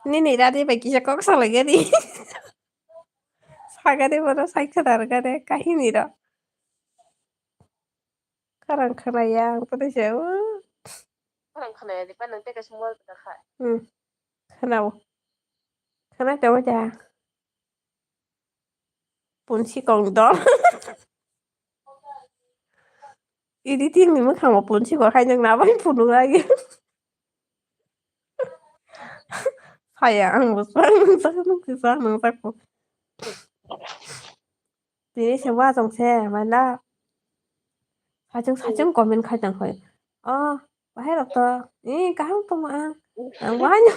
Nini tadi bagi kok lagi di 사과대보다 사이가 다르가네 까힘이라 카랑 카라야 또대체 Parang kanaya di pa nang teka semua ka ka. khana khana đâu cha punchi còn đó editing mình mới không một punchi của hai nhân nào với phụ nữ ai phải ăn một sáng nó cứ sáng nó sáng phụ thì sẽ qua dòng xe mà nó 사정 고민 가장 커요. 해롭다. 이 까먹더만. 뭐하냐?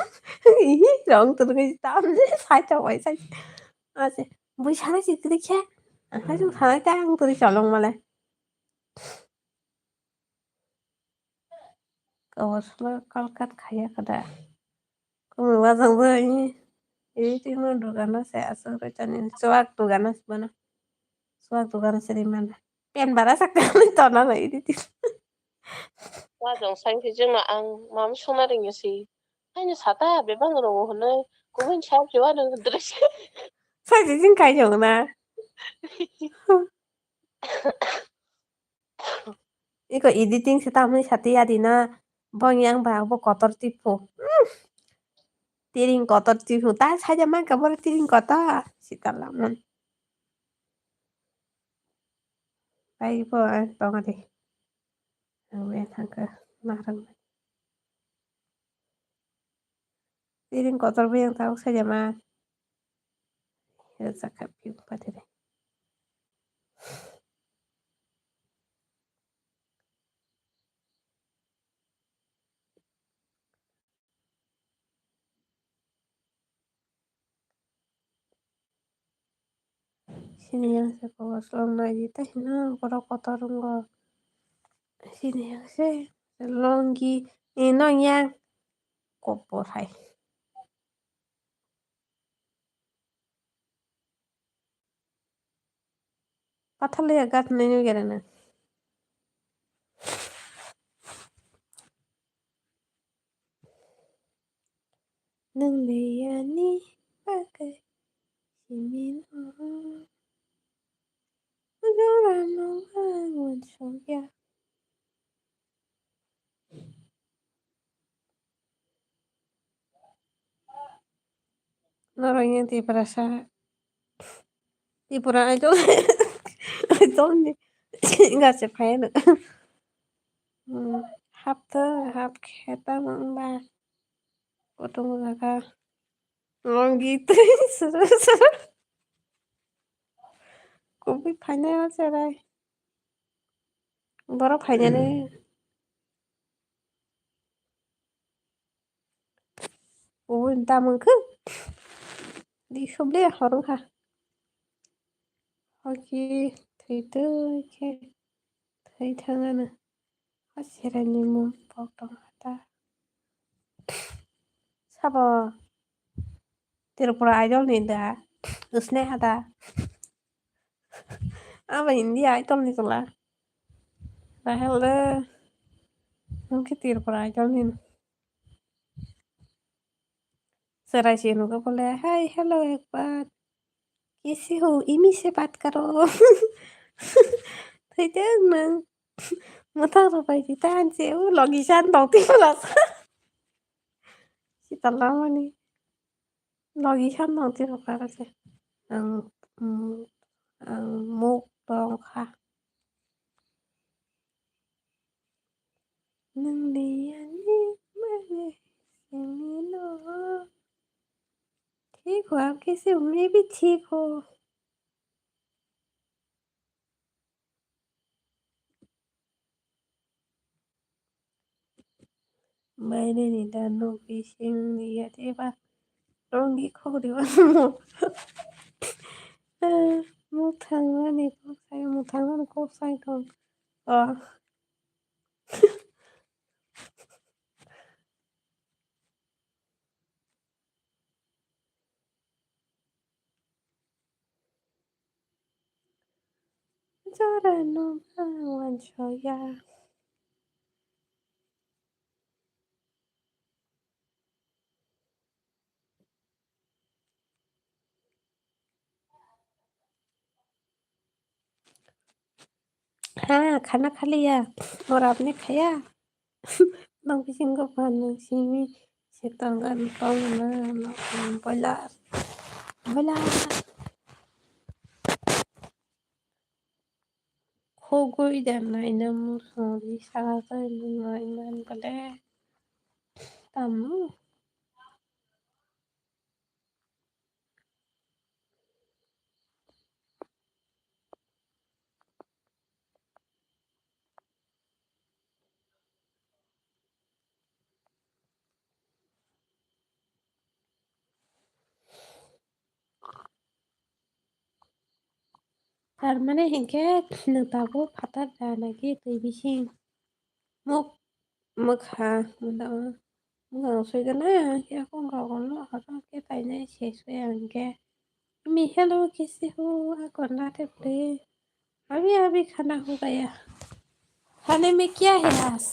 이 렁뚱이 땀이 살짝 왜 살. 아지 뭐 잘하지 그렇게? 하여튼 잘할 때 절렁 말해. Kawaslo kalkat kaya kada. Kung wazang ini tino dugana saya asal recanin. Suak dugana sebana. Suak dugana seriman. Pian barasa kami tonton ini. Wa정 상기증은 안 마음 편하는 것이 아니 사다 매방으로 오늘 그건 잘 좋아하는 분들이 사진 가져오나. Iko editing sita mui sati adina bong yang ba bo kotor tipu. Tiring kotor tipu ta saja man kabar tiring kotor. Sita lamun. Pai po tong adi. We thangka narang. Tiring kotor bo yang tahu saja man. Ya zakap piu patire. Sini yang saya bawa selama kita hina koro kotor ngo. Sini yang saya longgi ino yang kopor hai. Pathale agat nenu gerana. Nang leyani pakai simin orang bangun soya. Orang yang tipe rasa tipe orang itu itu nih nggak sepain. Hap tuh hap kita mbak potong kakak long gitu seru kopi panjang serai baru panjang nih entah mungkin đi không biết họ đúng hả ok thấy tôi thấy thằng anh họ sẽ là những món bọc trong ta sao bà tiru-pura idol nih dah usne ada apa ini idol nih lah rahel deh mungkin tiru-pura idol nih serai sih nuka boleh hai hello एक बार कैसे हो Emmy से बात करो thấy thế mà mà thằng rồi vậy thì ta ăn xéo lò san đầu tiên là chị tao lắm anh đi lò san đầu tiên là phải là gì một đồngค่ะnâng đi anh đi mà đi xem nó ठीक हो आप कैसे हो मैं भी ठीक हो मैंने निदानो fishing lihat apa Rong đi khô thì một thằng nữa này có sai một thằng nữa có sai không cho ra nó hoàn trời ra हाँ, खाना खा लिया और आपने खाया? 넘기신 거 반응심이 식당간 떠오르는 몰라 몰라 코골이 되나이는 무슨 이상하다 있는 거이만 그래 땀 Karmane hinke nutago patar danagi tibishin muk muk ha mudama ngang suy cái này ya con gà con lo họ cái tay này sẽ suy ăn cái mi hello kisi ho còn ना थे अभी अभी खाना हो गया खाने में क्या है आज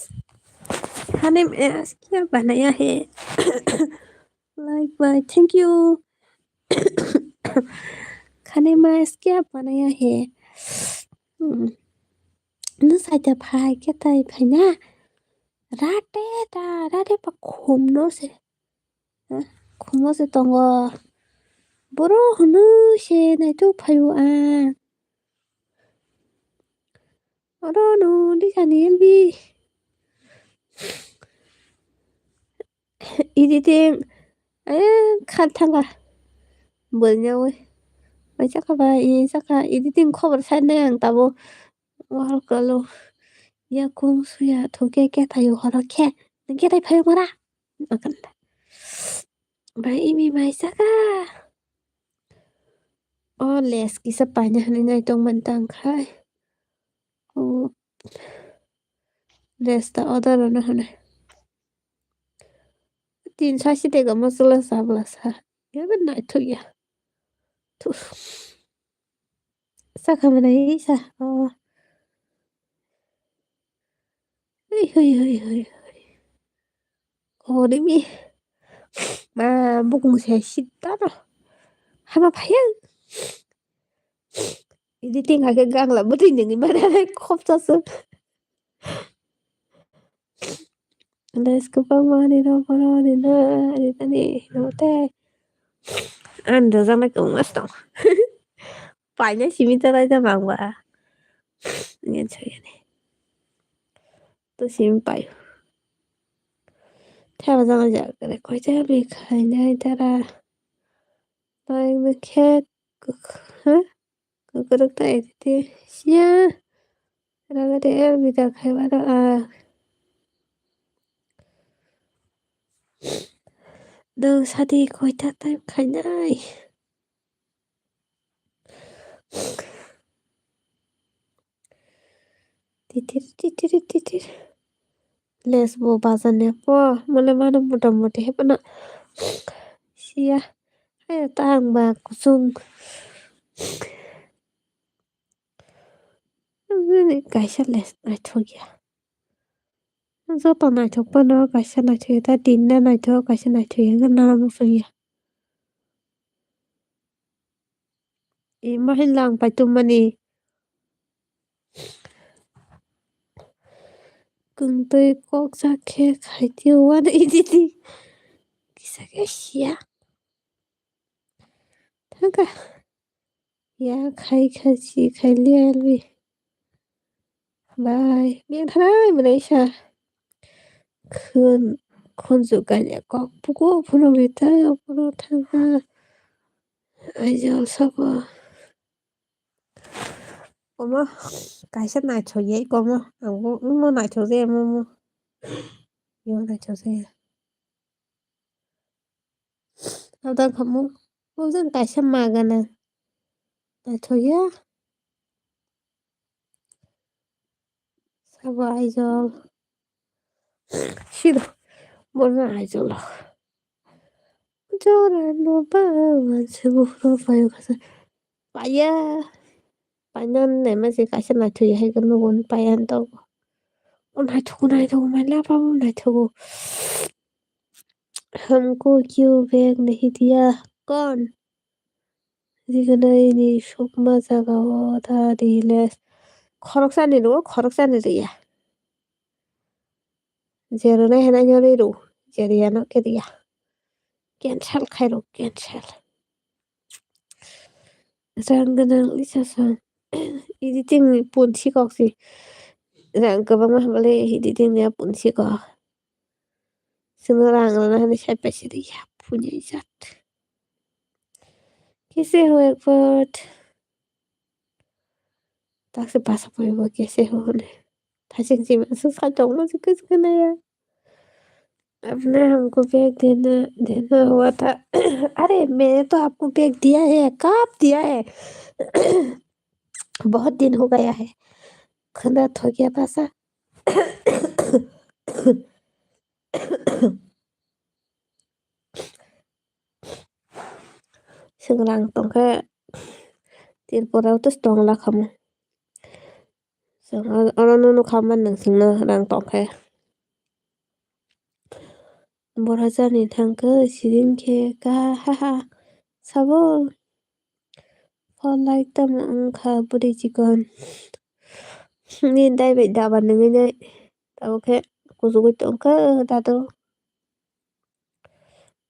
खाने में आज क्या बनाया है लाइक बाय थैंक यू खाने में आज क्या बनाया है nó sai chập hai cái tay phải nha 라떼 바 곰노세 곰노세 똥거 뭐로 하는 시에도 파요 아 어로노 리사니 엘비 이디딩 에 칸탕가 뭐냐고 왜 잠깐만 이 잠깐 이디딩 커버 살네 따보 뭐 걸로 야 공수야 도개게 다요 허락해 내게 다 파요 마라 나간다 말 이미 많이 싸가 लेस की सब पानी हने नहीं तो मंतांग खाए ओ लेस ता ऑर्डर ना हने तीन साशी देगा मसाला साबला सा ये भी नहीं तो या तो सा खाम नहीं सा ओ 헤이 어림이 마 무궁새 씻다라 하마 파야 이디팅하게 강라 무디닝이 말하네 컵졌어 레스쿠 파마니로 파라니나 아니다니 노테 ăn được ra mấy cũng mất tổng phải nhá chỉ mình ra đây ra mà quả nghe chơi này tôi xin phải theo rằng giờ cái coi chơi bị khai này ta ra tôi mới khét hả 그렇다 했지. 시야. 라가 돼. 미다 khai à. Đâu xa đi coi ta tay khai này. Titir. Lesbo bazane po. Mula mana muda he pana. Siya. Hay tang ba kusung. Cái sát les này thôi kìa. Do tao này thôi pana cái sát này thôi ta tin này thôi cái sát này thôi cái nào mà phải. Ima hilang pa tumani. Kung tôi có ra khe khai tiêu quá đấy đi. Kisa cái xia. Thằng cả. Ya khai chi khai liên vi. Bye. Miệng thân ơi mà đấy xa. Khôn dụ cả nhà có bố phụ nữ vì ta phụ nữ thằng ha. Ai giờ sao bà. Có cái sách này cho dễ có mà. Nó này cho dễ mà. Vô này cho dễ. Tao đang không muốn. Vô dân cái sách mà gần nè. Này cho dễ. Sao bà ai giờ. 싫어. 몰라 ai giờ là. 저런 바만 세부로 봐요 가서. 빠야. 빠는 내면서 가서 나 뒤에 해가는 건 빠야 한다고. này thôi mà la bao này thôi हमको क्यों bag नहीं दिया कौन दिख नहीं शोक मजा का था दिले खर'क जानो दैया जेरनाय हेनाय रो जेरियानो केरिया cancel kairo cancel ranggadang lisasan editing punsi koksi rang kabang mahmale editing ya punsi ko semua rang na hani sai paise dia punya izat कैसे हो एक बार तक से पास हो कैसे हो ने थाशिक जी में सुसा चौना से कुछ करना यार आपने हमको बैग देना देना हुआ था अरे मैंने तो आपको बैग दिया है कब दिया है बहुत दिन हो गया है खंडत हो गया पासा Sekarang tongke tirpura utus tong lah kamu. Sekarang orang nunu kaman nang singna rang tongke. Boraja ni tangke sirin ke ka haha sabo. For like tam ka budi chicken. Ni dai bị đào vào nương này. Tao ke kuzugu tongke dado.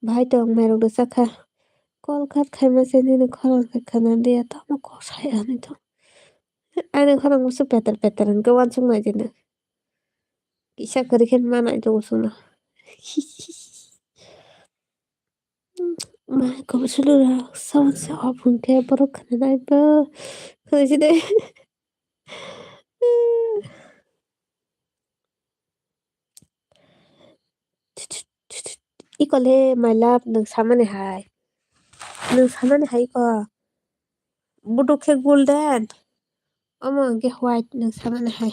Bhai tong merok dosa ka. Kol kat khai masih ni kholong kat kanan dia tao mau kau saya ni tu. Ada kholong musuh peter-peteran ke wansung aja nih. Kisah kerikan mana itu usuna. Mà cũng sẽ đưa ra sau sẽ học phần kia bắt đầu khả năng bơ thôi chứ đấy 이걸래 my love 능 사만에 하이 능 사만에 하이 거 부족해 골든 어머 이게 화이트 능 사만에 하이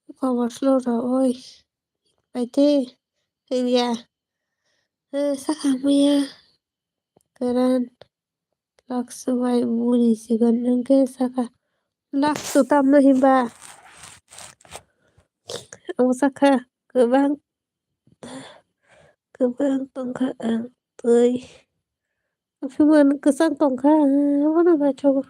이거వర్షలోరా ఓయ్ అయితే India 사카무야 그런 락스와이 무리 시간 능게 사카 락스 땀나 힘봐 오사카 그방 똥카 tươi phim ăn cứ sang tổng kha quá là bà cho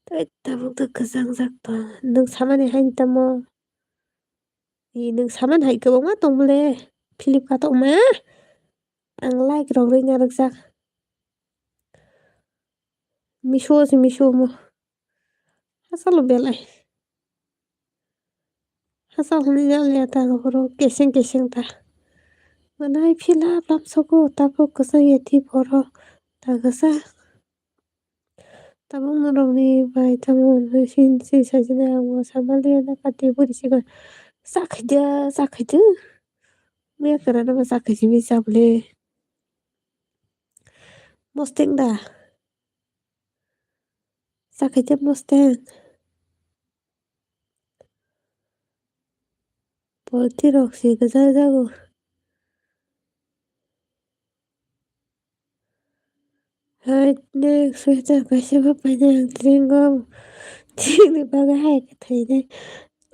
tại ta vẫn tự cứ sang giặc ta nâng saman này hành tâm mò thì nâng saman hay cứ bóng mắt tổng lệ Philip cả tổng má ang like rồi rồi nhà được giặc misho mà hasal lo belai hasal ni lệ ta rồi keseng ta manai Philip lam soko tapo kasa yeti poro ta kasa tabung norong ni bai tamon sin si sajina mo samali na kati buri sigon sakhaja me karana ma sakhaji mi sable mosteng da sakhaja mosteng polti roksi gaza jago hai next sweater kaise ba paina tringom chini baga hai ka thai dai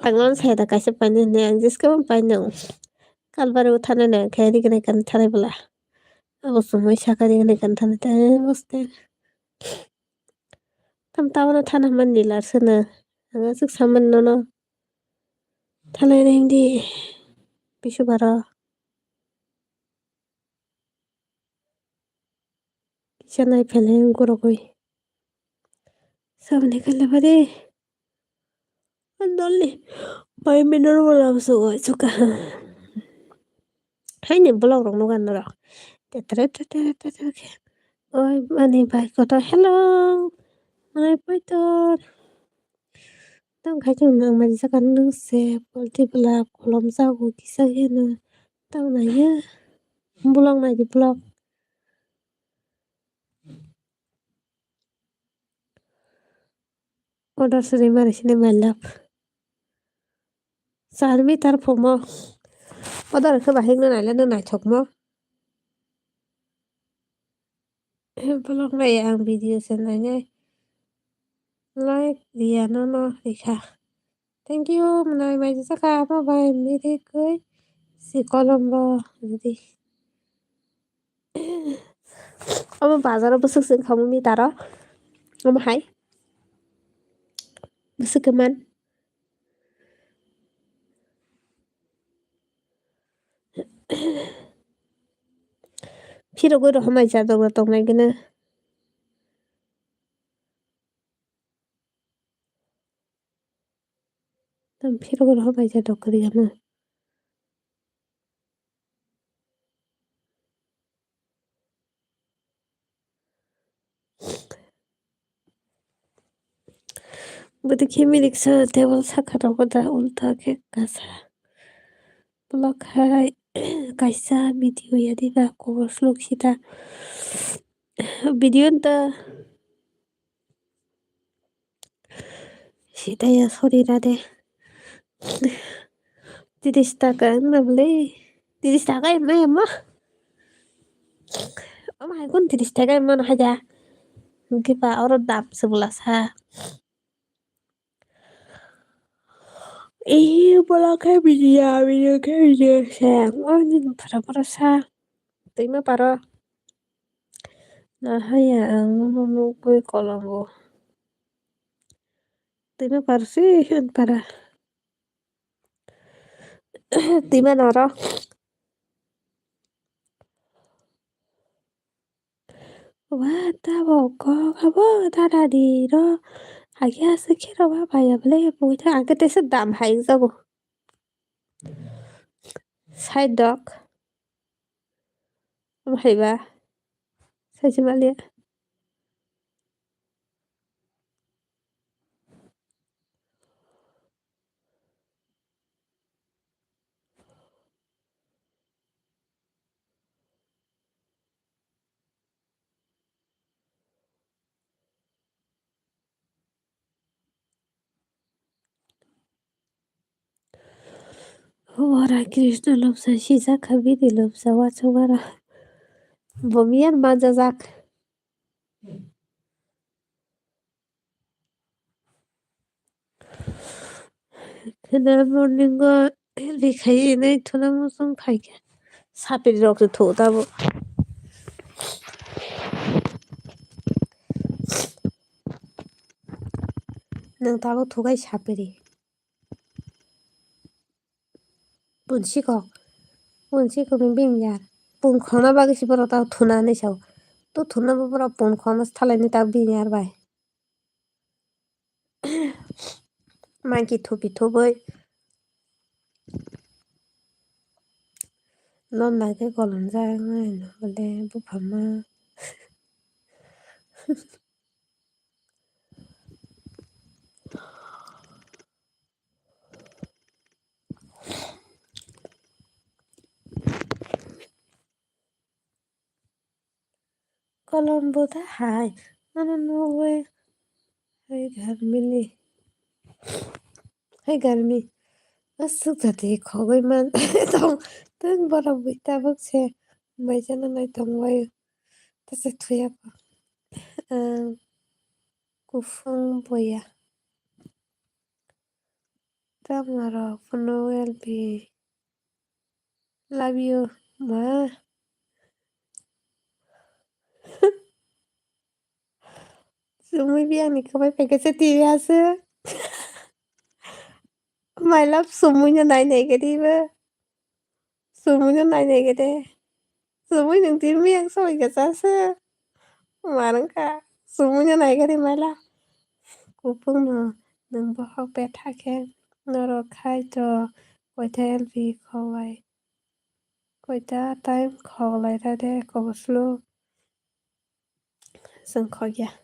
angon sai da kaise paina ne ang jiska ba paina kalbar uthane na khairi kene kan thare bala abo sumoi sakari kene kan thane ta mosteng tam tawna thana man nilar sana anga suk saman no thalai na hindi pishu bara chanai phele gorokoi sabne kala bare andolli pai minor wala so suka hai ne blog rong no gan ra tetre tetre tetre oi mani bai ko to hello mai pai to tang khai chung nang ma sa kan nu se polti bla kolom sa go kisa he na tang na ya blog na di blog order suri mari sine my love sarmi tar phomo order ke bahing na la na chok mo blog na yang video sen na ne like dia no dikha thank you menai mai saka apa bai mere koi si kolombo jadi ama bazar busuk sing kamu mi taro ama hai Masuk Phirogo hamai jadogla tongnai gano. Phirogo hamai jadog gano. Buti khimilik sa table sakharogo da ulta khe kasa. Block hai kaisa video yadida kobosluk sita. Video nta sita ya sorry rade. 30 taka na beli. 30 taka emang. Ama kun 30 taka emang haja. Mungkin pak orang dap 11 ha. Block hai video sa. Oh ni para sa. Terima para. Nah ya ngomong gue kolongo. Terima para sih para. Terima nara. Wah, tabo ko kabo tara di ro. Hagia sekira wa baya bele buita angke tesa dam hai zago. Side dog. Am hai ba. Sai malia. Ora Krishna lobsa shisa kabidi lobsa wachawara. Bomian majazak. Kena morning go likhai nai thona musong khai ke. Sapiri rok se tho tabo. Nang tabo thogai sapiri. Punsi ko bimbing yar. Pun khona bagi si paro tao thuna nai sao. To thuna bo paro pun khona thalai ni tao bing yar bai. Maki thopi thoboi. Non nai ke kolon jai ngai no bole bu phama. Colombo da hai. Ano no way. Hai garmi. Hai garmi. Asuk jati khogoi man. Tang bara buita bak se. Mai jana nai tong wai. Tase thuya pa. Kufung boya. Tamara funo elbi. Love you. Ma. Sumui biang ni kabai peke se tiri ase. My love sumui na nai negative. Sumui na nai negative. Sumui nang tiri miang so ika sase. Marang ka. Sumui na nai gari my love. Kupung no. Nang bahok pe thake. Noro khai to. Koita elbi khawai. Koita time khawai ra de koboslo. Sang khogya.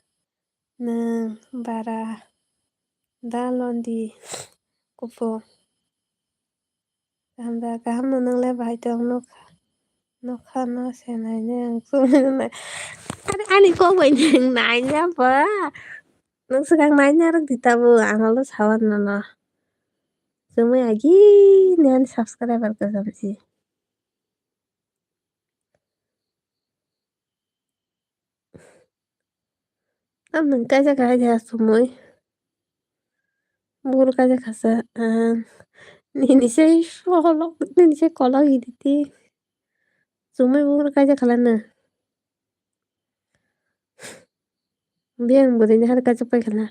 Nang bara. Dalondi. Kupung. Gamba gaham nang le bai tong no. No khana se nai nang sumui na nai. Ani ko bai nang nai nya ba. Nang sekarang nanya rak ditabu angalo sawan nono. Sumui agi nian subscriber ke samsi. Am nang kaja kaja sumui. Buru kaja kasa. Nini se sholok. Nini se kolok iditi. Sumui buru kaja kalana. Biang buru ni har kaja pai kala.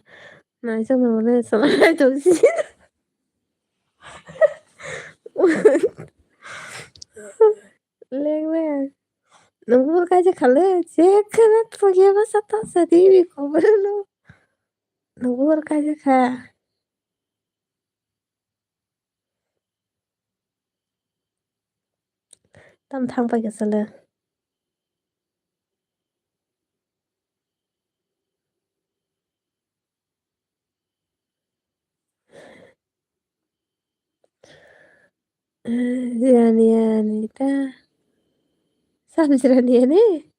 나이스는 전화를 정신 랭랭 누구까지 갈래? 제크는 포기해봤어 떴어 님이 거물로 누구까지 가? 땀 탕박였을래. 지란이야니다. 삼지란이야네.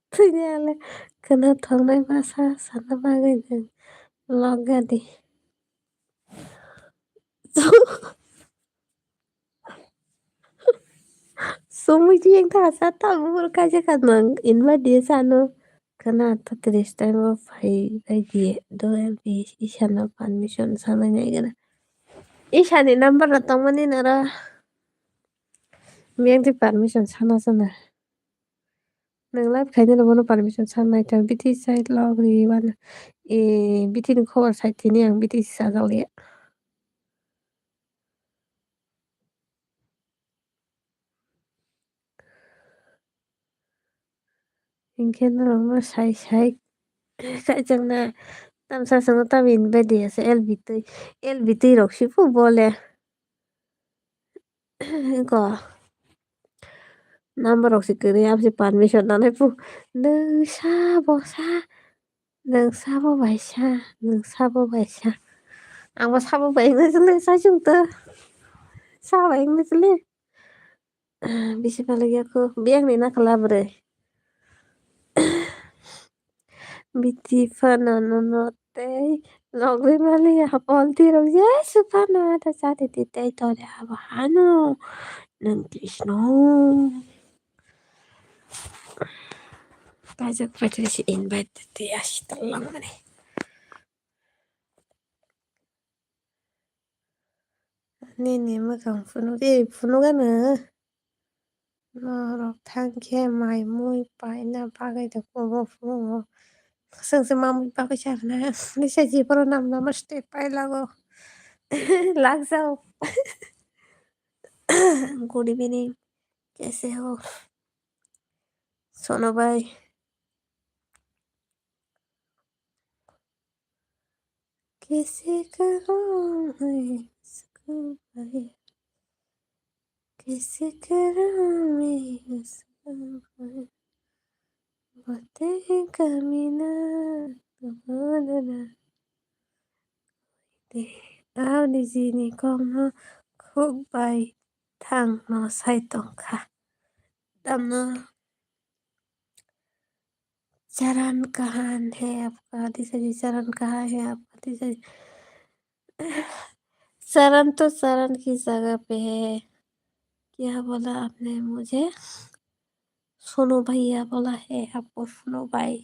그냥 그나 덩나이 마사 산나마그냥 러가디. Sumidiyang thasa tamurkaja kadang inba dia sano kana tatris time of hai die do mp ishana permission sana nyai ishani number na tamani nara miang di permission sana sana nang live khaina na bono permission sana ita biti side log ri wan e biti ni khobar side tini ang biti sa jali ingken na ma sai sai ka jang na tam sa sang tam in ba dia sa lbt rok shi fu bole ko number of security apps permission na nai pu nang sa bo bai sa nang sa bo bai sa ang ba sa bo bai ngai chale sa chung ta sa bai ngai chale bisi pala ya ko biang ni na kala bre biti fa no te log ri mali ya pol ti ro ya su pa na ta sa ti te to ya ba hano nang krishno kajak patrici invite te ashita lang mane ni ma kang funu ga na Rok than khe mai mui pai na pagai da ko mo fu ngo sang se mam pa ka char na ni se ji pro nam namaste pai lago lag जाओ good evening कैसे हो सोनो भाई कैसे करूं मैं इसको भाई कैसे करूं मैं इसको भाई बातें कमी ना तुम्हारा दे आओ ni gì ni con nó khúc bay thằng nó say tổng khả đâm nó चरण कहाँ है आपका तीसरा जी चरण कहाँ है आपका तीसरा जी चरण तो चरण की जगह पे है क्या बोला आपने मुझे सुनो भैया बोला है आपको सुनो भाई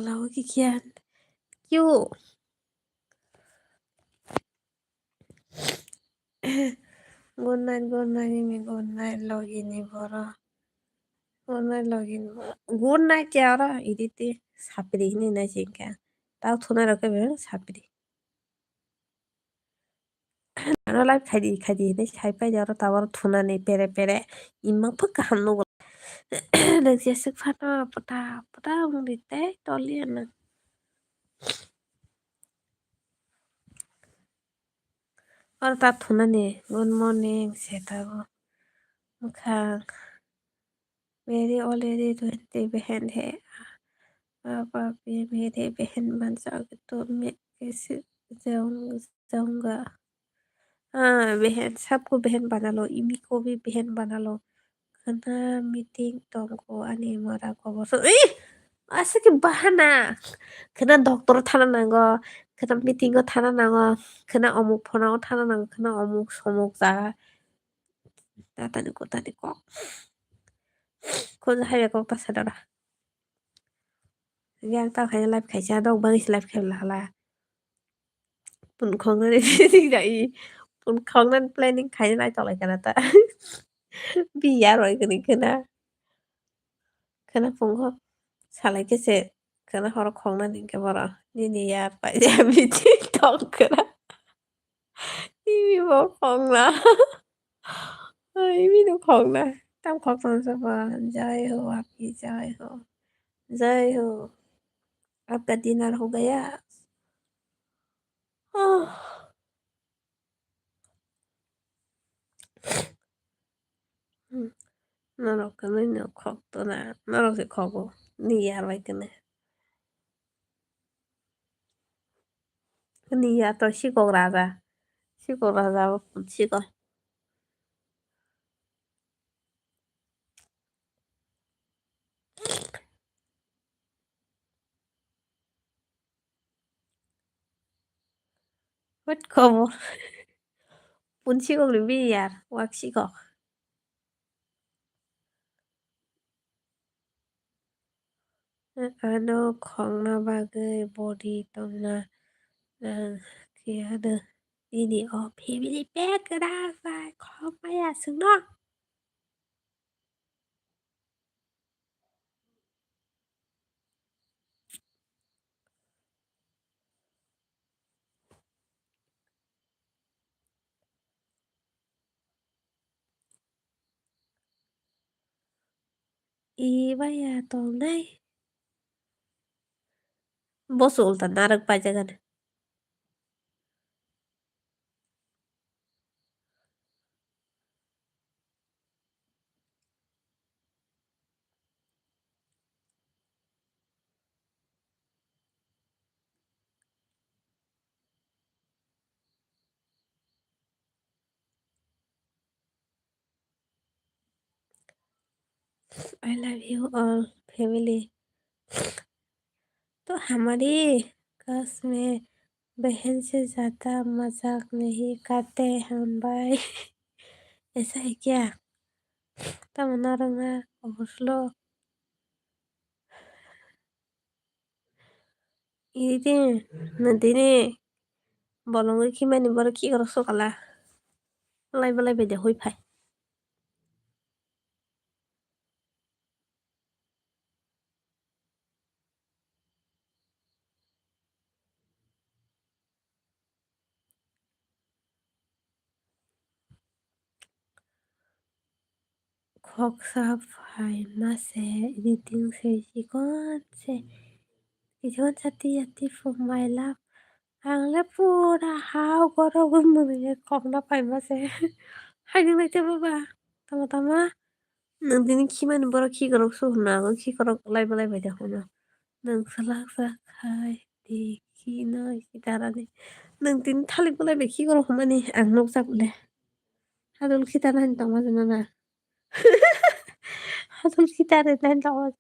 लाओ कि क्या क्यों गुड नाइट लॉगिन बरा good night login good night क्या रहा इदिते सापरी नहीं ना चिंका ताऊ थोना रखे बेर सापरी ano live खाइदि नै साइपाइ जरो तावर थुना नै पेरे पेरे इमा फक हामनो नों जेसो फानो पटा पटा बुंदिते तलियाना और ता थुना ने गुड मॉर्निंग सेतागो मुखा मेरी ऑलरेडी 20 बहन है अब आप ये मेरे बहन बन जाओगे तो मैं कैसे जाऊंगा हाँ बहन सबको बहन बना लो इमी को भी बहन बना लो karena meeting tongko ani mara ko boso ih asa ki bahana kena dokter thana nango 그다음 미팅 거 다 나와. 그날 어묵 보라고 다 나와. 그날 어묵 소목 사 따다니 꼬다니 꼭. Con hay con ta sẽ đó ra. Gang tao hay live khai cha đâu bơi live khai là pun con nó đi đi dậy pun con nó planning khai lại tao lại cái ta. Bi giá rồi cái nó pun có sao lại cái sẽ cái nó họ con nó cái vào đi đi ya phải ya bị TikTok cái đó. Đi vào con là. Ơi biết đâu con là. Tao con sao mà jai ho आपकी jai ho. Jai ho. आपका dinner हो गया? 음. 너는 걱도나 너는 거고 네 알바이트네 네 또 시골 라자 시골 라자 시골 mất không bốn 시골 비야 왁 시골 ano không na ba cái body tông na kia được đi đi ở phía bên bé cái đó phải không phải à xứng đó y bây giờ tối nay boss ultan narak pajagan I love you all family तो हमारी class में बहन से ज़्यादा मज़ाक नहीं करते हम भाई। ऐसा है क्या? Tamanaranga Oslo ini nanti nih bolong cái khi mà ni bora ki goro so kala lai balai be de hoi phai khok sa phai ma se editing se chỉ con se chỉ con chati chati for my love ang la pura how goro gum ne khok na phai ma se hai ding lai te ba tama tama nanti nih khi mà ni bora ki goro so na go ki goro lai balai be de hono nang salak sa khai di ki no kitara ni nang tin thalik balai be ki goro homani ang nok sak le hadol kitara ni tama jana hadol kitara ni tama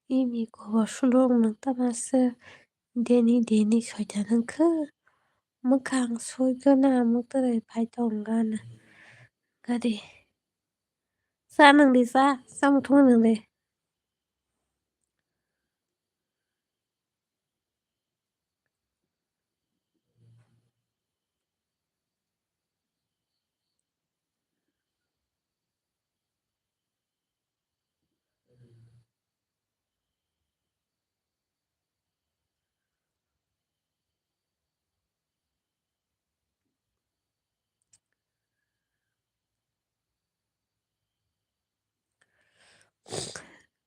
이미 거슬러 나타났어. 데니 소자는 그 뭐강 소이거나 뭐들을 발동가나 그리 싸는 리사 쌈통는데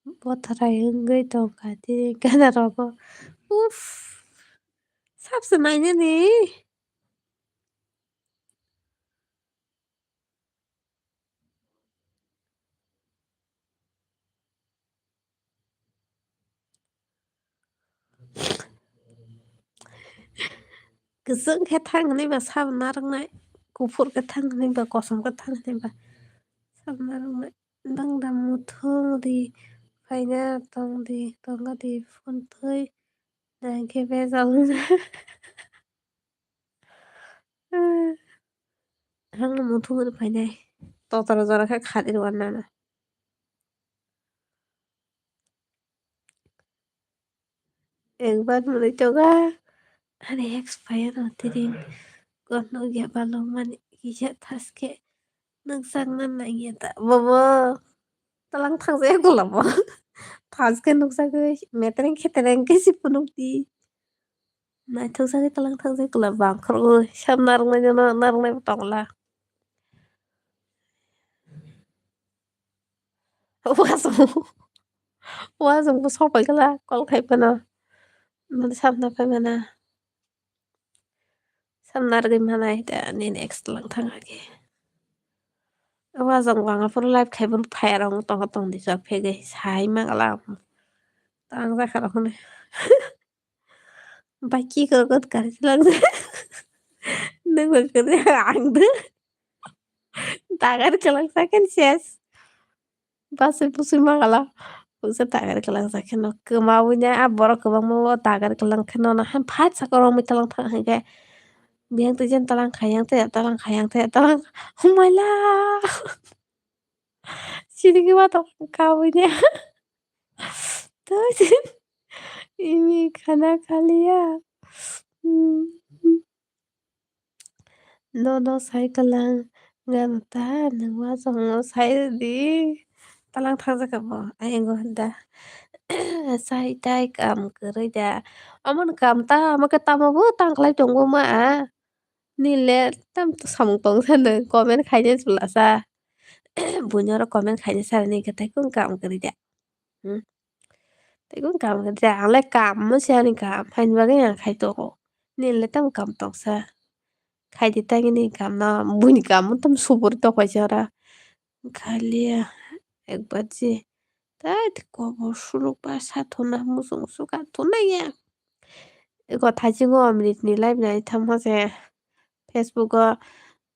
Bothrai hungry tongkati kada rogo. Uff. Sabsenanya nih. Goजों गोथां होननायबा साबना रोंनाय गुफुर गोथां होननायबा गसम गोथां होननायबा साबना रोंनाय दांदा मुथुरि फायना दंगादि फुनथै नायखेबे जालुना hang muthungin fainai totoro jora kha khadir warnana एक बार मुझे चोगा अरे expire होती दिन kono gya baloman iya taske nungsangna naiyata bobo talang thangse golabo taske nungsagoi metreng khetereng kesi punukti naithok talang thangse golab bangkhoro sam narungna jono narungnai tongla wasung wasung bo sopai kala kol khaipana mane samna paimana samnargoi manai da ni next talang thangage wasung wangapur life khaibun phairong tonga tongdi jak phege sai mangala tang jakarokne Baki kagak karchilang nunggu angde tagar kelang saken ses basi pusi mangala pusi tagar kelang saken no kemaunya borok kebang mau tagar kelang keno na han phat sakorong mi talang thang hege biang tujen talang te talang humala sini ke mata kawunya terus ini kana kali ya no sai kalang ngan ta nang wa song no sai di talang thang sa kamo ai ngo handa sai tai kam kere da amon kam ta ma ka ta ma bu tang klai tong bu ma ni le tam to sam tong sa ne comment khai ne sula sa bunyo ro comment khai ne sa ni ka tai kun kam kere da tai kun kam kere da ang le kam mo sia ni kam hai ba ga khai to ni le tam kam tong sa khai di tai ni kam na buni kam tam subur to khai jara खालिया एक बाजी तात কবর শুরু বা সাথনা মুসুং সুকা থুনাইয়া এগো থাইজিঙ্গো অমৃতনি live নাই থামহাছে Facebook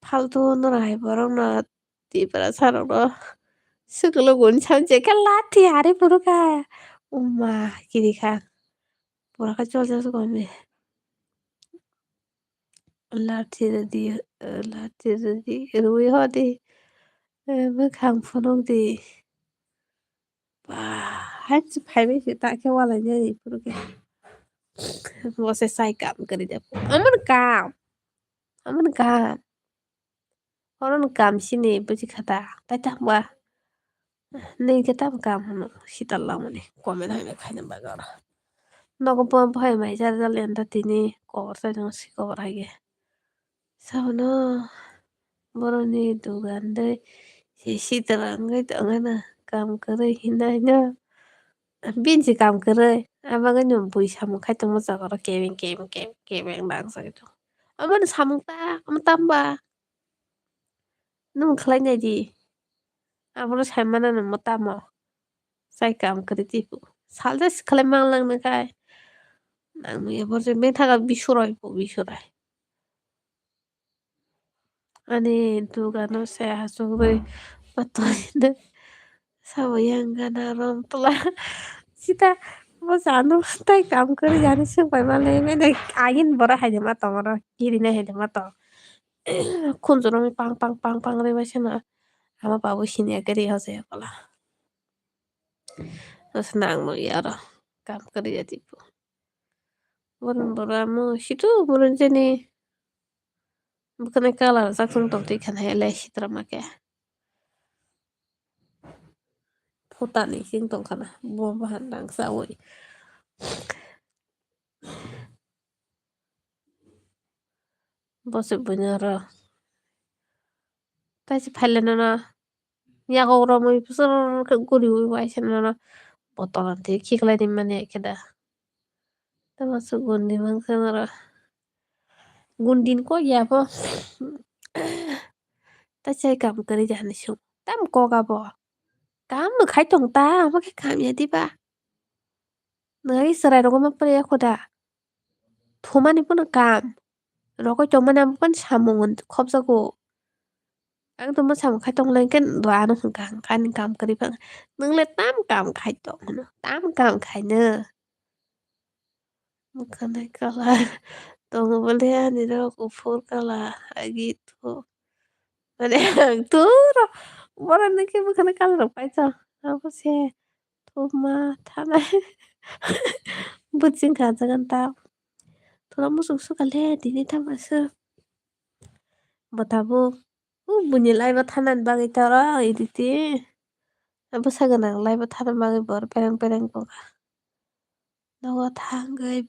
ফালতু নরাই বরং না তিপারা সারো সুকলো গুন ছামছে কা লাঠি আরে পুরোকা উম্মা কিরিখা পুরাকা চল যাস গমে লাঠি দি রুই হদি মোখাং ফুনুংদি 한지 발밑이 딱 해와라니 그렇게 뭐세 사이감 그러자 아무는 감 어른 감시니 부지카다 따따 네 게땀 감하노 시달라모니 꼬면 하면 가는 바가라 너가 뻔 파이 마이 자잘렌다 티니 거사 정 시거라게 사우나 모로니 두간데 시시들한 거 당하나 감 그래 히나냐 Binsi kam kere amaga nyom bui samung khai tongmo jagoro kebeng nangsa gitu. Amano samung ta am tamba nung khlainai di amro saimana no mo tamo sai kam kere tipu. Salda sikhlai manglang na kai nang mi borje bethaga bisurai. Ani duga no se hasugre patoi Sabayangana romtula sita mo sano tai kam kare jani sungpai male mene agin bora haja ma tongoro kiri na haja ma to kunjoro mi pang re basena ama babu sini agari hose kala terus nang no yara kam kare jadi pu burun bora mo situ burun jeni bukan kala saksung tok ti kan hele sitra make Phutani sing tong kana bo bahan dang sawi bose bunyara taisi phaile na ya go ro mo pisor ka guri wi wa sena na botolanti khiklai mane keda termasuk gundi mangsanara gundin ko ya po ta chơi cảm cái gì hẳn xuống tam cô cả bỏ cám được khai tổng ta mà cái cảm gì đi ba nãy giờ này nó có mà bây giờ đã thua mà đi bữa cảm nó có cho mà nằm vẫn chăm mong khóc sao cô anh tôi mà chăm khai tổng lên cái đoán nó không càng khai nên cảm cái đi bằng nâng lên tám cảm khai tổng nó tám cảm khai nữa cái này cái là tôi boleh ni đó cô phốt cái là gitu ada yang tuh orang ini bukan kalau pacar apa sih Tuma tanah bucin jangan tahu tulang musuh suka lihat ini tak masuk batabu bunyi lai batanan bagi cara ini ti apa saganang lai batanan bagi bor pereng-pereng kok nawa tanggai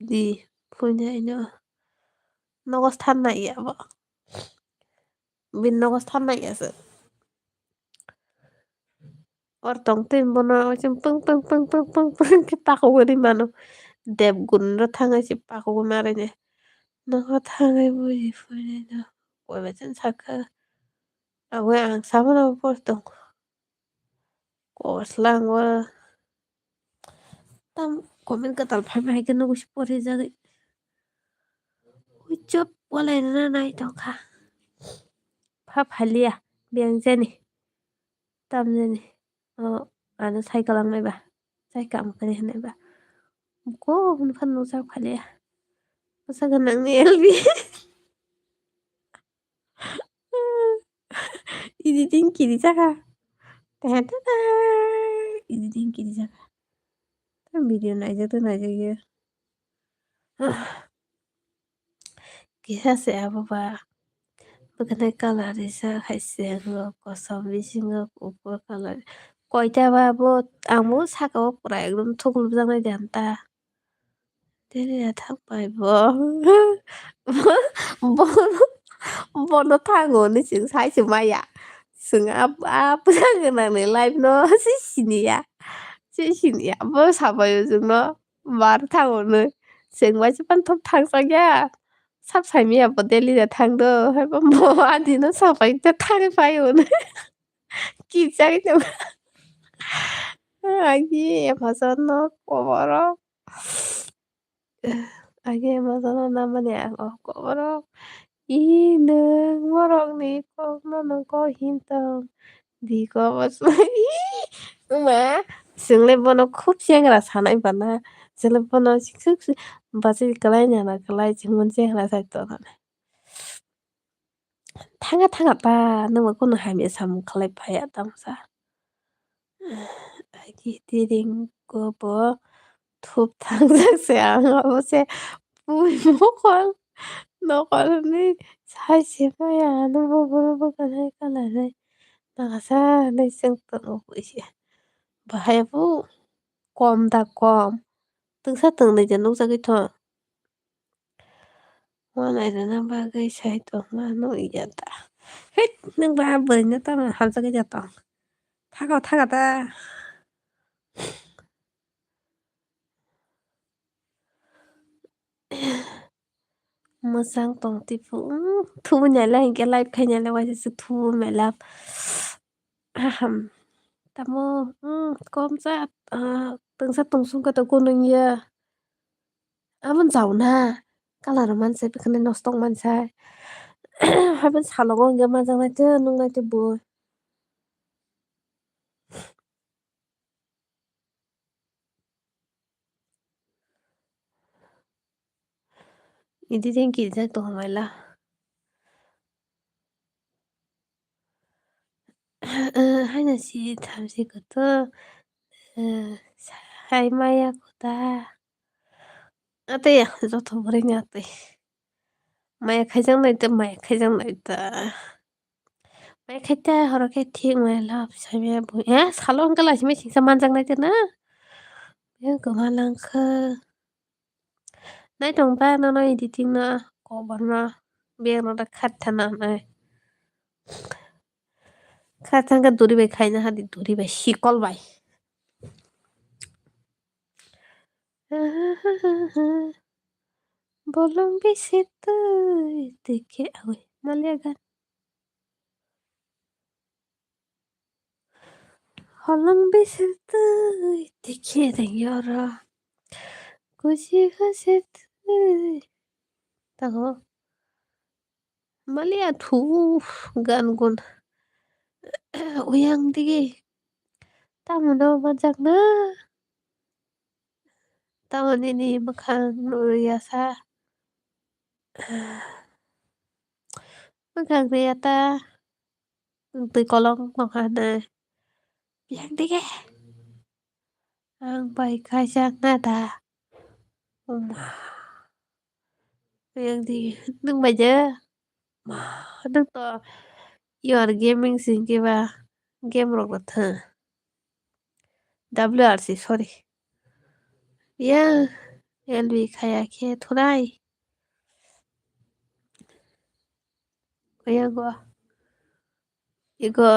di punya ini nogos tanah ya bo bin nogos tanah ya se ortong tin bono macam peng peng peng peng peng peng kita kau di mana deb gun ro tangai si pak ko marene nawa tangai bui punya na Ôi mà chân thật ha. À quê ăn sáng nó bớt tông. Cô slang quá. Tam có mình cái tập phải mai cái nó cũng bớt đi ra cái. Ui chớp quá lên nó này tao cả. Pháp hay lia. Biang chân đi. Tam chân đi. Ano sai ka lang na ba? Sai ka mo kanina ba? Ko kung fan mo sa pala. Basta ganang ni LV. Editing kiri saka. Ta-ta-ta. Editing kiri saka. Tam video na aja tuh na aja ya. Kisa apa ba? Bukannya kalau risa hasil kosong bisingo kupur kalau koi tawa bo amu saka bo pura ekdom thukul jangai janta. Jadi ya thak pai bo. Bo bo nó thango ni sing sai sing maya. Sing apa sang nang ni live no si sini ya. Si sini ya bo sabayo sing no mar thango ni. Sing mai pan thop thang sang ya. Sắp phải mi ở Delhi là thằng đó hay bấm bò ăn thì nó sao phải cho thằng phải rồi kịp chắc đâu 아기 맞았나 꼬마라 아기 맞았나 나만이야 꼬마라 이는 뭐랑니 꼬마는 có hinton đi có mà nhưng mà sừng lên bọn nó khúc xiên là sao này bạn à sừng lên bọn nó sức bà chỉ cái này nhà là cái này chỉ muốn xiên là sai tổ này 탕아 빠 너무 그거는 하면 삼 클랩해야 당사 아기 디딩 거버 톱 당상세야 어세 뿌이 먹어 너거는 사시마야 너무 물어보고 하니까 나는 나가서 내 생각 오고 있어 바해부 꼼다 꼼 등사 등내 이제 농사기 더 원하는 남바가 사이도 나노 이겼다 hết nhưng ba bơi nữa tao là làm sao cái giờ tao thắc ta mà sang tổng thì phụ thu nhà là cái live cái nhà là quay sự thu mẹ làm tao mơ con ra từng sát từng xung cái tao cô nương ya vẫn giàu na cái là man sai cái này nó stong man sai hay vẫn xả lòng ngon cái mà rằng là chứ nung này chứ bùi ý đi đến kỳ ra tổ mày là hay là gì tham gì cái đó hay maya của ta à thế à rất thú vị nhá thế maya khai giang này thế maya khai giang này ta maya khai ta họ cái thiêng mày là sao mày bùi á sao lo cái là chỉ mấy chính sa man giang này thế na nhưng có mà lang khơ nãy trong ba nó nói đi tin na có bạn na biết nó đã khát thằng nào này khát thằng cái đuổi về khai na hadi đuổi về xí call vậy Belum bisa dikit ôi, maliagan. Belum bisa dikit yara. Kusiga tahu malia thu gan gun uyang dige tamu do majak na tamu ini makan nuriasa makan riata từ kolong makana uyang dige ang bay kajak nada uyang dige nung baja nung to you are gaming sing ke ba game rok tha WRC sorry ya LB kaya ke thurai uyang go igo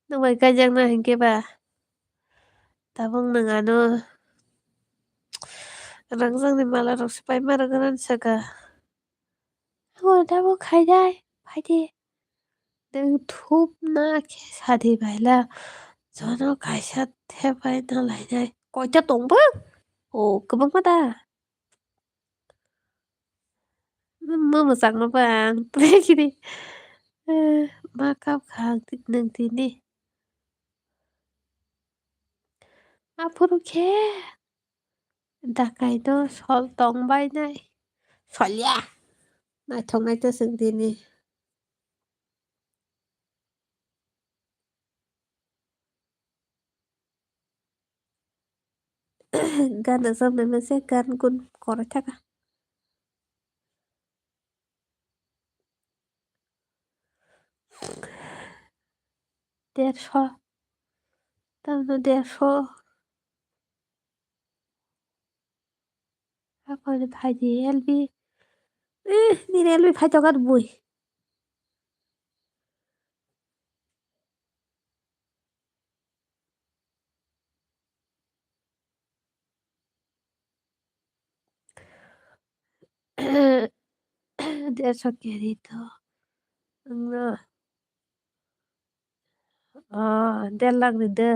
nung bay kajak na hingke ba tabung nang ano rangzang ni mala rok sipai mara ganan saka हो tabung khai dai phải đi đừng thúp na ke sadi baila jono kaisa thepai na lai dai coi cha tung ba ồ cơ băng ta mơ mà sang nó vàng thế kia đi ma cáp khang tít nâng tí đi 앞으로 다카이도 설동 바이나이 설야 나 통나이도 승디니 gana samne mese gan gun korotaka দেড়শো তারপর 150 তারপরে ভাজি LB দিন LB ভাই জগাত বই দেড়শো KG তো দেড় লাখ দিতে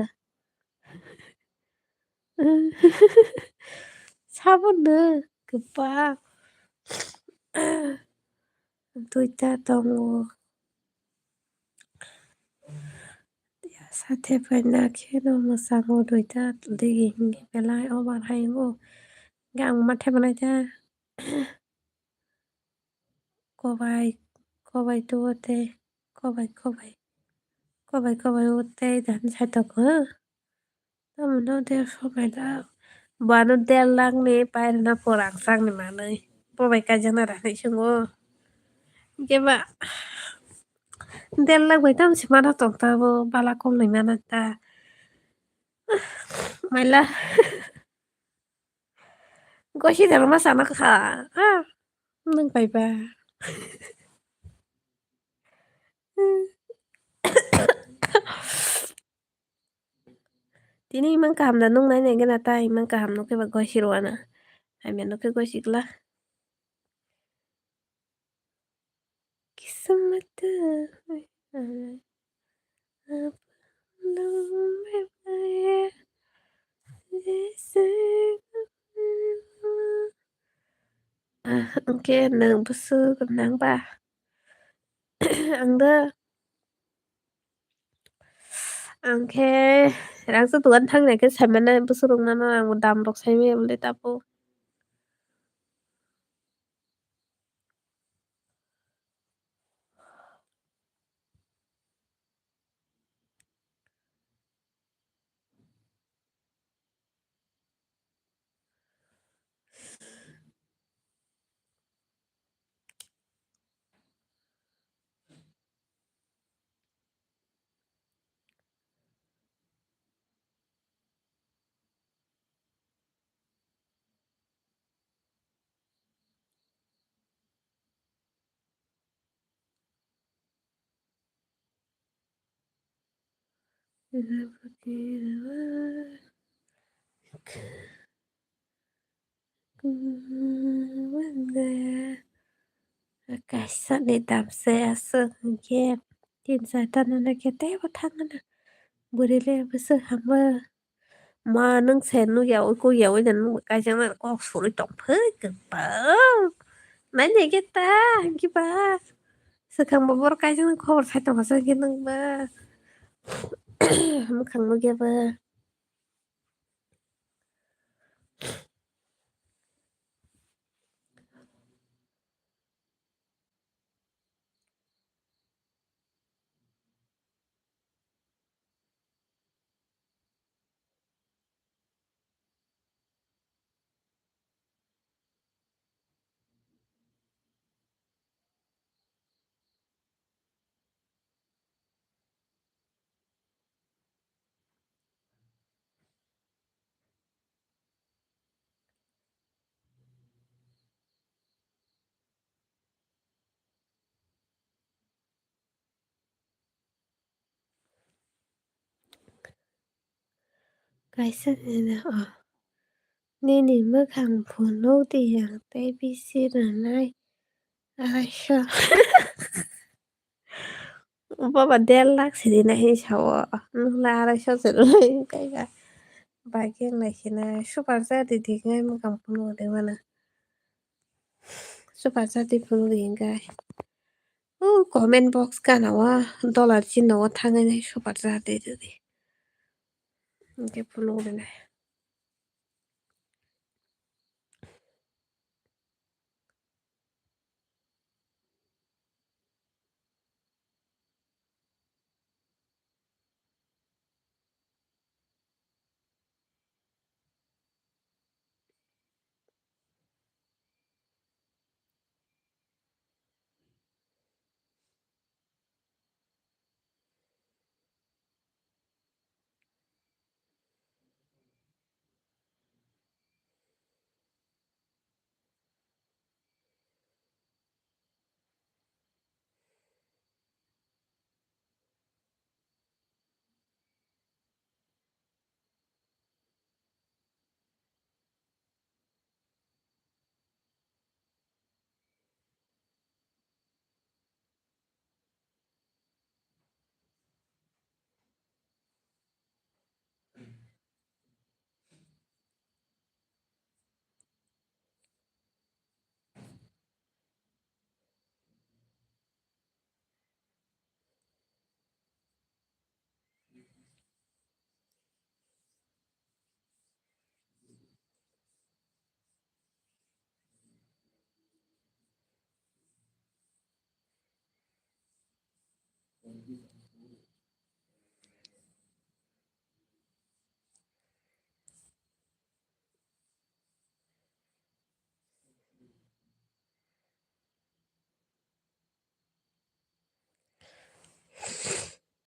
사본은 그빠 두이ta dong साथे फैना खेनो मोसाङो दुइता दिगि हिंगि बेलाय अबार हायंगो gang माथे बनायता कबाय कबाय तुवते कबाय उते dan saitoko tamuno der sobaida banu der lang ni pair na porang sang ni manai pobai kajana ranai sungo geba der lang bai tam si mana tong ta bo bala kom ni mana ta maila goshi der ma sana kha nang bai ba tini imang kaham da nung nai ne gena ta imang kaham no ke ba goshi rwana ai men no ke goshi kla kismat Oke, nang busu nang ba angda angke rang su tuan thang ne ke samana busu rung na ang dam rok sai me bole tapo Cái sợ để đạp xe sợ kia tin giải tan na kia té vào thang na bữa đi lên bữa sợ hàm mơ mà nâng xe nó dạo cô dạo ấy nó cái chẳng là có số đi trọng phơi cực bở nãy này cái ta cái ba sekarang bawa cái chẳng có phải tao masa cái nâng ba mà khăng nó kia ba cái sợ này là nên đi mất hàng phụ nữ thì hàng tây bc là này ai sợ baba del lắc thì này cháu nó là ai sợ rồi cái bài kia này thì là super ra thì ngay mà cầm phụ nữ để mà nè super ra thì phụ nữ thì ngay comment box ka nawa dollar chin nawa thanga này super ra thì cái phụ nữ này